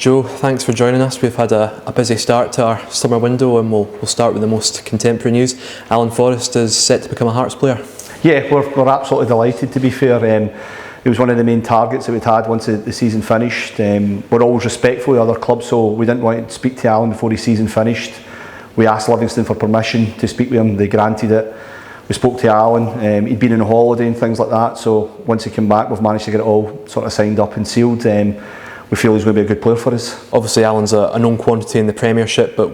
Joe, thanks for joining us. We've had a busy start to our summer window, and we'll start with the most contemporary news. Alan Forrest is set to become a Hearts player. Yeah, we're absolutely delighted, to be fair. It was one of the main targets that we'd had once the season finished. We're always respectful of other clubs, so we didn't want to speak to Alan before the season finished. We asked Livingston for permission to speak with him, they granted it. We spoke to Alan, he'd been on holiday and things like that, so once he came back we've managed to get it all sort of signed up and sealed. We feel he's going to be a good player for us. Obviously Alan's a known quantity in the Premiership, but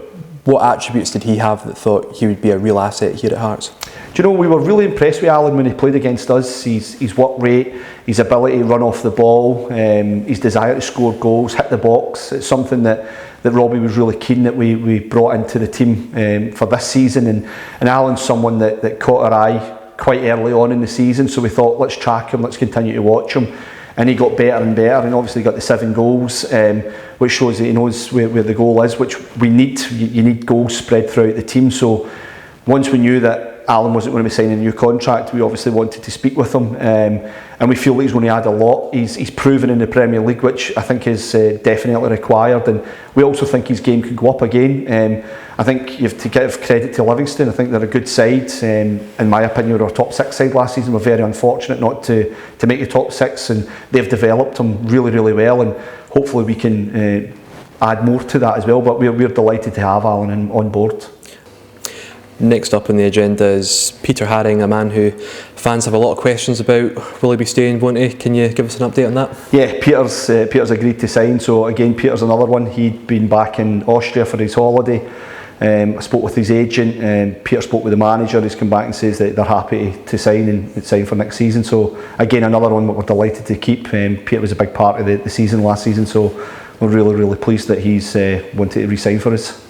what attributes did he have that thought he would be a real asset here at Hearts? Do you know, we were really impressed with Alan when he played against us. His work rate, his ability to run off the ball, his desire to score goals, hit the box. It's something that Robbie was really keen that we brought into the team for this season. And Alan's someone that caught our eye quite early on in the season, so we thought, let's track him, let's continue to watch him. And he got better and better, and obviously got the 7 goals, which shows that he knows where the goal is, which we need. You need goals spread throughout the team. So once we knew that Alan wasn't going to be signing a new contract, we obviously wanted to speak with him, and we feel that he's going to add a lot. He's proven in the Premier League, which I think is definitely required, and we also think his game could go up again. I think you have to give credit to Livingston. I think they're a good side. In my opinion, we were a top 6 side last season. We're very unfortunate not to make the top 6, and they've developed him really, really well, and hopefully we can add more to that as well. But we're delighted to have Alan on board. Next up on the agenda is Peter Haring, a man who fans have a lot of questions about. Will he be staying, won't he? Can you give us an update on that? Yeah, Peter's agreed to sign, so again, Peter's another one. He'd been back in Austria for his holiday. I spoke with his agent, and Peter spoke with the manager. He's come back and says that they're happy to sign and sign for next season. So again, another one that we're delighted to keep. Peter was a big part of the season last season, so we're really, really pleased that he's wanted to re-sign for us.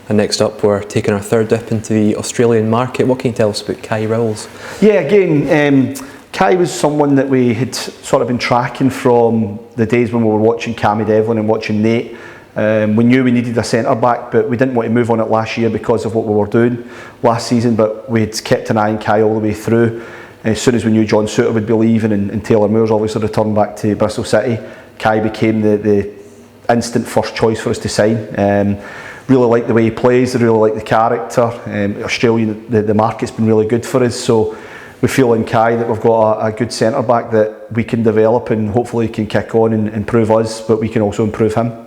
And next up, we're taking our third dip into the Australian market. What can you tell us about Rowles? Yeah, again, Kai was someone that we had sort of been tracking from the days when we were watching Cammy Devlin and watching Nate. We knew we needed a centre back, but we didn't want to move on it last year because of what we were doing last season. But we had kept an eye on Kai all the way through. As soon as we knew John Souttar would be leaving and Taylor Moore's obviously returned back to Bristol City, Kai became the instant first choice for us to sign. Really like the way he plays, really like the character. Australian, the market's been really good for us, so we feel in Kai that we've got a good centre back that we can develop and hopefully can kick on and improve us, but we can also improve him.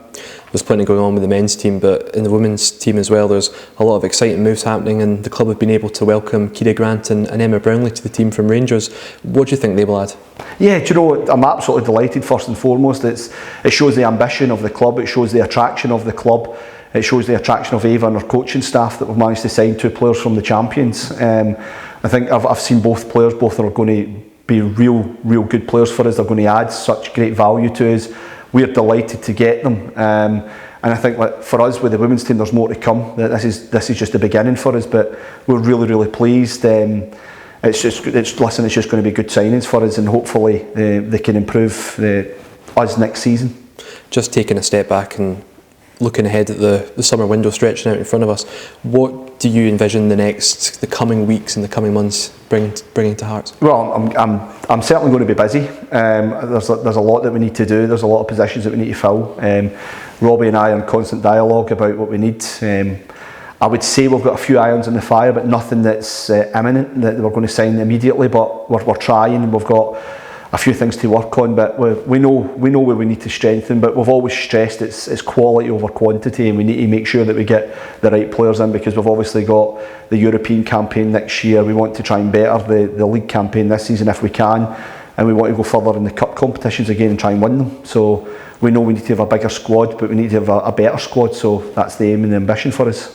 There's plenty going on with the men's team, but in the women's team as well, there's a lot of exciting moves happening, and the club have been able to welcome Kira Grant and Emma Brownlee to the team from Rangers. What do you think they will add? Yeah, do you know, I'm absolutely delighted. First and foremost, it shows the ambition of the club, it shows the attraction of the club. It shows the attraction of Ava and her coaching staff that we've managed to sign 2 players from the champions. I think I've seen both players, both are going to be real good players for us. They're going to add such great value to us. We're delighted to get them. And I think for us with the women's team, there's more to come. This is just the beginning for us, but we're really pleased. It's just going to be good signings for us, and hopefully they can improve us next season. Just taking a step back and looking ahead at the summer window stretching out in front of us, what do you envision the coming weeks and the coming months bringing to Hearts? Well, I'm certainly going to be busy. There's a lot that we need to do. There's a lot of positions that we need to fill. Robbie and I are in constant dialogue about what we need. I would say we've got a few irons in the fire, but nothing that's imminent that we're going to sign immediately. But we're trying. We've got a few things to work on, but we know where we need to strengthen. But we've always stressed it's quality over quantity, and we need to make sure that we get the right players in, because we've obviously got the European campaign next year. We want to try and better the league campaign this season if we can, and we want to go further in the cup competitions again and try and win them. So we know we need to have a bigger squad, but we need to have a better squad. So that's the aim and the ambition for us.